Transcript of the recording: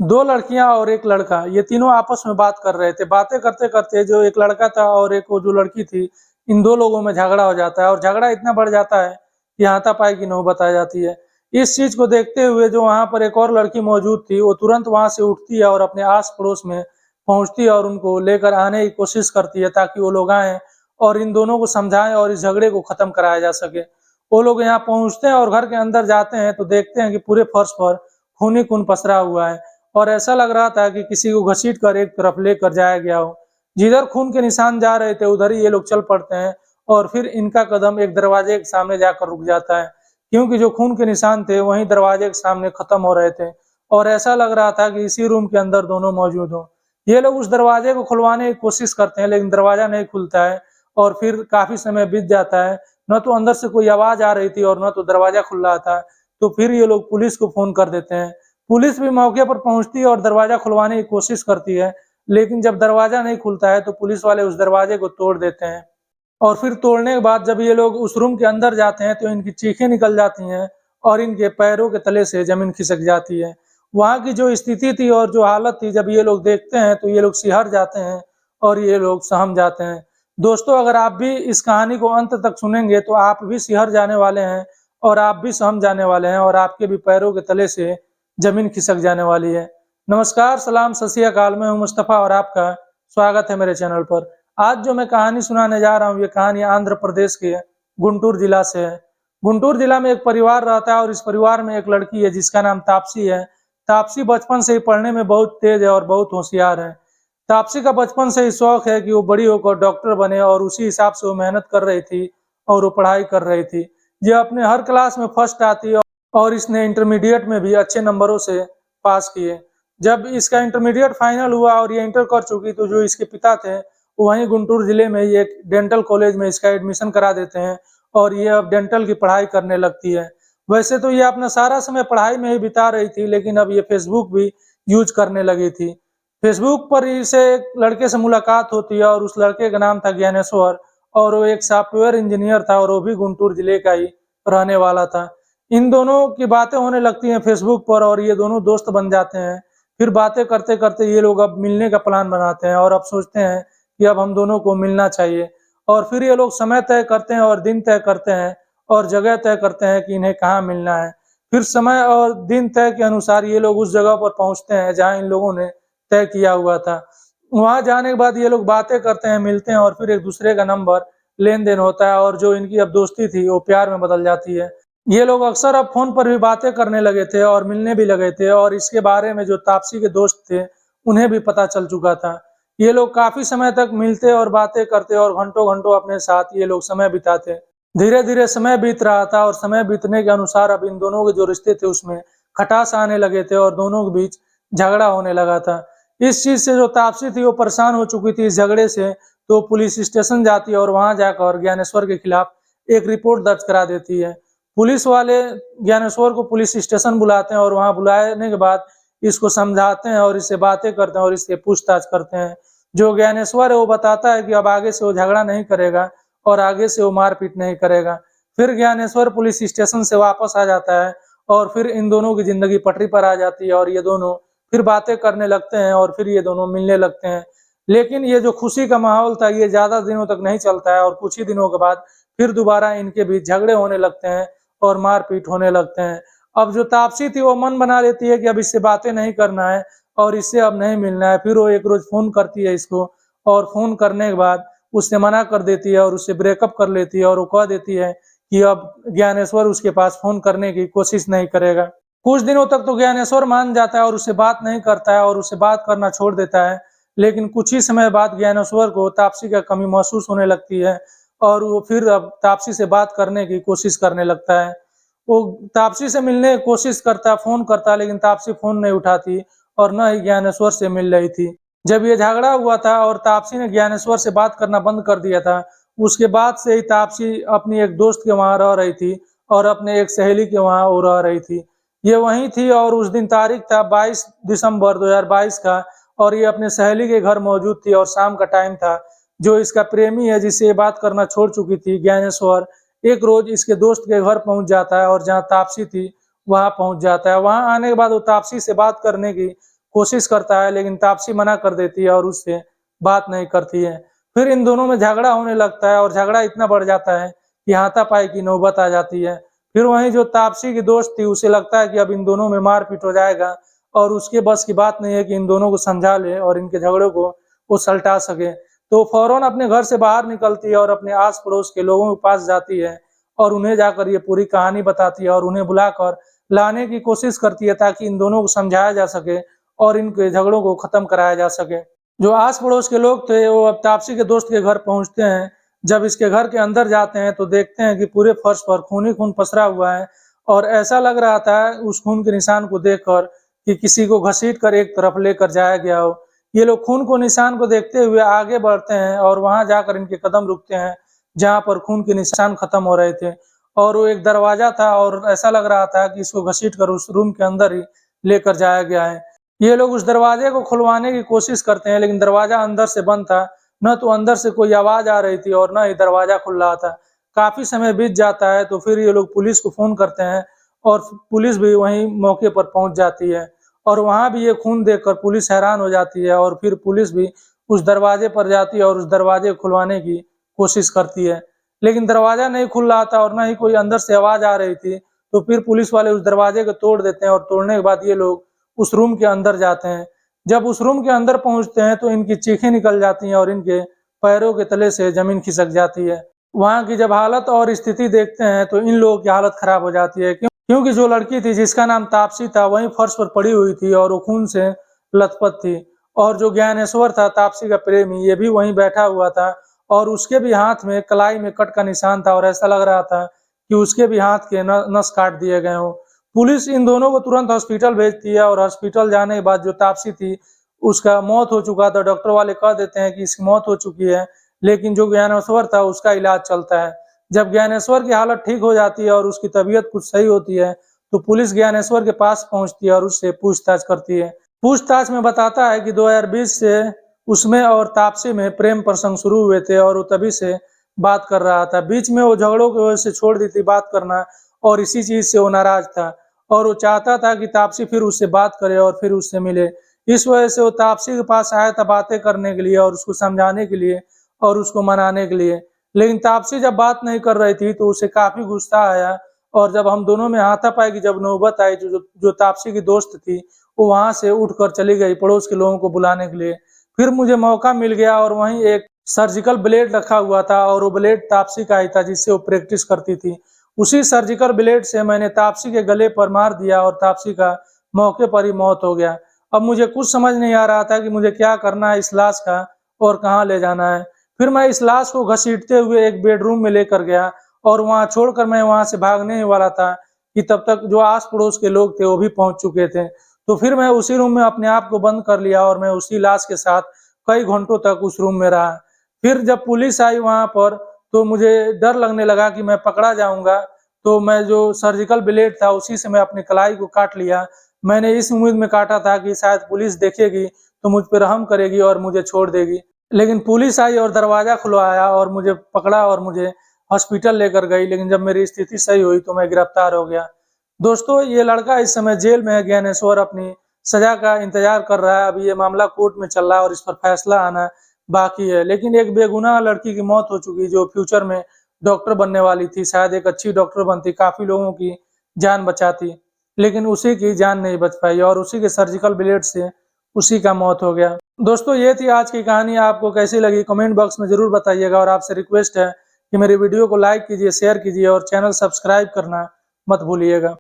दो लड़कियां और एक लड़का, ये तीनों आपस में बात कर रहे थे। बातें करते करते जो एक लड़का था और एक वो जो लड़की थी, इन दो लोगों में झगड़ा हो जाता है और झगड़ा इतना बढ़ जाता है कि हाथापाई की नौबत आ जाती है। इस चीज को देखते हुए जो वहां पर एक और लड़की मौजूद थी, वो तुरंत वहां से उठती है और अपने आस पड़ोस में पहुंचती है और उनको लेकर आने की कोशिश करती है ताकि वो लोग आए और इन दोनों को समझाएं और इस झगड़े को खत्म कराया जा सके। वो लोग यहाँ पहुंचते हैं और घर के अंदर जाते हैं तो देखते हैं कि पूरे फर्श पर खून ही खून पसरा हुआ है और ऐसा लग रहा था कि किसी को घसीट कर एक तरफ लेकर जाया गया हो। जिधर खून के निशान जा रहे थे उधर ही ये लोग चल पड़ते हैं और फिर इनका कदम एक दरवाजे के सामने जाकर रुक जाता है, क्योंकि जो खून के निशान थे वहीं दरवाजे के सामने खत्म हो रहे थे और ऐसा लग रहा था कि इसी रूम के अंदर दोनों मौजूद हों। ये लोग उस दरवाजे को खुलवाने की कोशिश करते हैं लेकिन दरवाजा नहीं खुलता है और फिर काफी समय बीत जाता है। न तो अंदर से कोई आवाज आ रही थी और न तो दरवाजा खुल रहा था। तो फिर ये लोग पुलिस को फोन कर देते हैं। पुलिस भी मौके पर पहुंचती है और दरवाजा खुलवाने की कोशिश करती है, लेकिन जब दरवाजा नहीं खुलता है तो पुलिस वाले उस दरवाजे को तोड़ देते हैं और फिर तोड़ने के बाद जब ये लोग उस रूम के अंदर जाते हैं तो इनकी चीखें निकल जाती हैं और इनके पैरों के तले से जमीन खिसक जाती है। वहां की जो स्थिति थी और जो हालत थी, जब ये लोग देखते हैं तो ये लोग सिहर जाते हैं और ये लोग सहम जाते हैं। दोस्तों, अगर आप भी इस कहानी को अंत तक सुनेंगे तो आप भी सिहर जाने वाले हैं और आप भी सहम जाने वाले हैं और आपके भी पैरों के तले से जमीन खिसक जाने वाली है। नमस्कार, सलाम, सत श्री अकाल। मैं हूं मुस्तफा और आपका स्वागत है मेरे चैनल पर। आज जो मैं कहानी सुनाने जा रहा हूं, ये कहानी आंध्र प्रदेश के गुंटूर जिला से है। गुंटूर जिला में एक परिवार रहता है और इस परिवार में एक लड़की है जिसका नाम तापसी है। तापसी बचपन से ही पढ़ने में बहुत तेज है और बहुत होशियार है। तापसी का बचपन से ही शौक है कि वो बड़ी होकर डॉक्टर बने और उसी हिसाब से वो मेहनत कर रही थी और वो पढ़ाई कर रही थी। ये अपने हर क्लास में फर्स्ट आती है और इसने इंटरमीडिएट में भी अच्छे नंबरों से पास किए। जब इसका इंटरमीडिएट फाइनल हुआ और ये इंटर कर चुकी तो जो इसके पिता थे वो वहीं गुंटूर जिले में ये एक डेंटल कॉलेज में इसका एडमिशन करा देते हैं और ये अब डेंटल की पढ़ाई करने लगती है। वैसे तो ये अपना सारा समय पढ़ाई में ही बिता रही थी, लेकिन अब ये फेसबुक भी यूज करने लगी थी। फेसबुक पर इसे एक लड़के से मुलाकात होती है और उस लड़के का नाम था ज्ञानेश्वर और वो एक सॉफ्टवेयर इंजीनियर था और वो भी गुंटूर जिले का ही रहने वाला था। इन दोनों की बातें होने लगती हैं फेसबुक पर और ये दोनों दोस्त बन जाते हैं। फिर बातें करते करते ये लोग अब मिलने का प्लान बनाते हैं और अब सोचते हैं कि अब हम दोनों को मिलना चाहिए। और फिर ये लोग समय तय करते हैं और दिन तय करते हैं और जगह तय करते हैं कि इन्हें कहाँ मिलना है। फिर समय और दिन तय के अनुसार ये लोग उस जगह पर पहुंचते हैं जहाँ इन लोगों ने तय किया हुआ था। वहां जाने के बाद ये लोग बातें करते हैं, मिलते हैं और फिर एक दूसरे का नंबर लेन देन होता है और जो इनकी अब दोस्ती थी वो प्यार में बदल जाती है। ये लोग अक्सर अब फोन पर भी बातें करने लगे थे और मिलने भी लगे थे और इसके बारे में जो तापसी के दोस्त थे उन्हें भी पता चल चुका था। ये लोग काफी समय तक मिलते और बातें करते और घंटों घंटों अपने साथ ये लोग समय बिताते। धीरे धीरे समय बीत रहा था और समय बीतने के अनुसार अब इन दोनों के जो रिश्ते थे उसमें खटास आने लगे थे और दोनों के बीच झगड़ा होने लगा था। इस चीज से जो तापसी थी वो परेशान हो चुकी थी इस झगड़े से, तो पुलिस स्टेशन जाती है और वहां जाकर ज्ञानेश्वर के खिलाफ एक रिपोर्ट दर्ज करा देती है। पुलिस वाले ज्ञानेश्वर को पुलिस स्टेशन बुलाते हैं और वहां बुलाने के बाद इसको समझाते हैं और इससे बातें करते हैं और इससे पूछताछ करते हैं। जो ज्ञानेश्वर है वो बताता है कि अब आगे से वो झगड़ा नहीं करेगा और आगे से वो मारपीट नहीं करेगा। फिर ज्ञानेश्वर पुलिस स्टेशन से वापस आ जाता है और फिर इन दोनों की जिंदगी पटरी पर आ जाती है और ये दोनों फिर बातें करने लगते हैं और फिर ये दोनों मिलने लगते हैं। लेकिन ये जो खुशी का माहौल था ये ज्यादा दिनों तक नहीं चलता है और कुछ ही दिनों के बाद फिर दोबारा इनके बीच झगड़े होने लगते हैं और मारपीट होने लगते हैं। अब जो तापसी थी वो मन बना लेती है कि अब इससे बातें नहीं करना है और इससे अब नहीं मिलना है। फिर वो एक रोज फोन करती है इसको और फोन करने के बाद उससे मना कर देती है और उससे ब्रेकअप कर लेती है और वो कह देती है कि अब ज्ञानेश्वर उसके पास फोन करने की कोशिश नहीं करेगा। कुछ दिनों तक तो ज्ञानेश्वर मान जाता है और उससे बात नहीं करता है और उससे बात करना छोड़ देता है, लेकिन कुछ ही समय बाद ज्ञानेश्वर को तापसी का कमी महसूस होने लगती है और वो फिर अब तापसी से बात करने की कोशिश करने लगता है। वो तापसी से मिलने की कोशिश करता, फोन करता, लेकिन तापसी फोन नहीं उठाती और न ही ज्ञानेश्वर से मिल रही थी। जब ये झगड़ा हुआ था और तापसी ने ज्ञानेश्वर से बात करना बंद कर दिया था, उसके बाद से ही तापसी अपनी एक दोस्त के वहां रह रही थी और अपने एक सहेली के वहां वो रह रही थी। ये वहीं थी और उस दिन तारीख था 22 दिसंबर 2022 का और ये अपने सहेली के घर मौजूद थी और शाम का टाइम था। जो इसका प्रेमी है जिससे ये बात करना छोड़ चुकी थी ज्ञानेश्वर, एक रोज इसके दोस्त के घर पहुंच जाता है और जहाँ तापसी थी वहां पहुंच जाता है। वहां आने के बाद वो तापसी से बात करने की कोशिश करता है, लेकिन तापसी मना कर देती है और उससे बात नहीं करती है। फिर इन दोनों में झगड़ा होने लगता है और झगड़ा इतना बढ़ जाता है कि हाथापाई की नौबत आ जाती है। फिर वहीं जो तापसी की दोस्त थी, उसे लगता है कि अब इन दोनों में मारपीट हो जाएगा और उसके बस की बात नहीं है कि इन दोनों को समझा ले और इनके झगड़ों को वो सलटा सके। तो फौरन अपने घर से बाहर निकलती है और अपने आस-पड़ोस के लोगों के पास जाती है और उन्हें जाकर ये पूरी कहानी बताती है और उन्हें बुलाकर लाने की कोशिश करती है ताकि इन दोनों को समझाया जा सके और इनके झगड़ों को खत्म कराया जा सके। जो आस-पड़ोस के लोग थे, वो अब तापसी के दोस्त के घर पहुँचते हैं। जब इसके घर के अंदर जाते हैं तो देखते हैं कि पूरे फर्श पर खून ही खून पसरा हुआ है और ऐसा लग रहा था उस खून के निशान को देखकर कि किसी को घसीट कर एक तरफ लेकर जाया गया हो। ये लोग खून को निशान को देखते हुए आगे बढ़ते हैं और वहां जाकर इनके कदम रुकते हैं जहां पर खून के निशान खत्म हो रहे थे और वो एक दरवाजा था और ऐसा लग रहा था कि इसको घसीट कर उस रूम के अंदर ही लेकर जाया गया है। ये लोग उस दरवाजे को खुलवाने की कोशिश करते हैं, लेकिन दरवाजा अंदर से बंद था। न तो अंदर से कोई आवाज आ रही थी और न ही दरवाजा खुल रहा था। काफी समय बीत जाता है तो फिर ये लोग पुलिस को फोन करते हैं और पुलिस भी वहीं मौके पर पहुंच जाती है और वहां भी ये खून देखकर पुलिस हैरान हो जाती है और फिर पुलिस भी उस दरवाजे पर जाती है और उस दरवाजे को खुलवाने की कोशिश करती है, लेकिन दरवाजा नहीं खुल रहा था और न ही कोई अंदर से आवाज आ रही थी। तो फिर पुलिस वाले उस दरवाजे को तोड़ देते हैं और तोड़ने के बाद ये लोग उस रूम के अंदर जाते हैं। जब उस रूम के अंदर पहुंचते हैं तो इनकी चीखें निकल जाती हैं और इनके पैरों के तले से जमीन खिसक जाती है। वहां की जब हालत और स्थिति देखते हैं तो इन लोगों की हालत खराब हो जाती है, क्योंकि जो लड़की थी जिसका नाम तापसी था वहीं फर्श पर पड़ी हुई थी और वो खून से लथपथ थी और जो ज्ञानेश्वर था तापसी का प्रेमी, ये भी वहीं बैठा हुआ था और उसके भी हाथ में कलाई में कट का निशान था और ऐसा लग रहा था कि उसके भी हाथ के नस काट दिए गए हों। पुलिस इन दोनों को तुरंत हॉस्पिटल भेजती है और हॉस्पिटल जाने के बाद जो तापसी थी उसका मौत हो चुका था। डॉक्टर वाले कह देते हैं कि इसकी मौत हो चुकी है, लेकिन जो ज्ञानेश्वर था उसका इलाज चलता है। जब ज्ञानेश्वर की हालत ठीक हो जाती है और उसकी तबीयत कुछ सही होती है तो पुलिस ज्ञानेश्वर के पास पहुंचती है और उससे पूछताछ करती है। पूछताछ में बताता है कि 2020 से उसमें और तापसी में प्रेम प्रसंग शुरू हुए थे और वो तभी से बात कर रहा था। बीच में वो झगड़ों की वजह से छोड़ दी थी बात करना और इसी चीज से वो नाराज था और वो चाहता था कि तापसी फिर उससे बात करे और फिर उससे मिले। इस वजह से वो तापसी के पास आया था बातें करने के लिए और उसको समझाने के लिए और उसको मनाने के लिए, लेकिन तापसी जब बात नहीं कर रही थी तो उसे काफी गुस्सा आया और जब हम दोनों में हाथापाई की जब नौबत आई, जो तापसी की दोस्त थी वो वहां से उठकर चली गई पड़ोस के लोगों को बुलाने के लिए। फिर मुझे मौका मिल गया और वहीं एक सर्जिकल ब्लेड रखा हुआ था और वो ब्लेड तापसी का ही था जिससे वो प्रैक्टिस करती थी। उसी सर्जिकल ब्लेड से मैंने तापसी के गले पर मार दिया और तापसी का मौके पर ही मौत हो गया। अब मुझे कुछ समझ नहीं आ रहा था कि मुझे क्या करना है इस लाश का और कहाँ ले जाना है। फिर मैं इस लाश को घसीटते हुए एक बेडरूम में लेकर गया और वहां छोड़कर मैं वहां से भागने ही वाला था कि तब तक जो आस पड़ोस के लोग थे वो भी पहुंच चुके थे। तो फिर मैं उसी रूम में अपने आप को बंद कर लिया और मैं उसी लाश के साथ कई घंटों तक उस रूम में रहा। फिर जब पुलिस आई वहां पर तो मुझे डर लगने लगा कि मैं पकड़ा जाऊंगा, तो मैं जो सर्जिकल ब्लेड था उसी से मैं अपनी कलाई को काट लिया। मैंने इस उम्मीद में काटा था कि शायद पुलिस देखेगी तो मुझ पर रहम करेगी और मुझे छोड़ देगी, लेकिन पुलिस आई और दरवाजा खुलवाया और मुझे पकड़ा और मुझे हॉस्पिटल लेकर गई। लेकिन जब मेरी स्थिति सही हुई तो मैं गिरफ्तार हो गया। दोस्तों, ये लड़का इस समय जेल में है। ज्ञानेश्वर अपनी सजा का इंतजार कर रहा है। अभी ये मामला कोर्ट में चल रहा है और इस पर फैसला आना बाकी है, लेकिन एक बेगुनाह लड़की की मौत हो चुकी जो फ्यूचर में डॉक्टर बनने वाली थी। शायद एक अच्छी डॉक्टर बनती, काफी लोगों की जान बचाती, लेकिन उसी की जान नहीं बच पाई और उसी के सर्जिकल ब्लेड से उसी का मौत हो गया। दोस्तों, ये थी आज की कहानी। आपको कैसी लगी कमेंट बॉक्स में जरूर बताइएगा और आपसे रिक्वेस्ट है कि मेरी वीडियो को लाइक कीजिए, शेयर कीजिए और चैनल सब्सक्राइब करना मत भूलिएगा।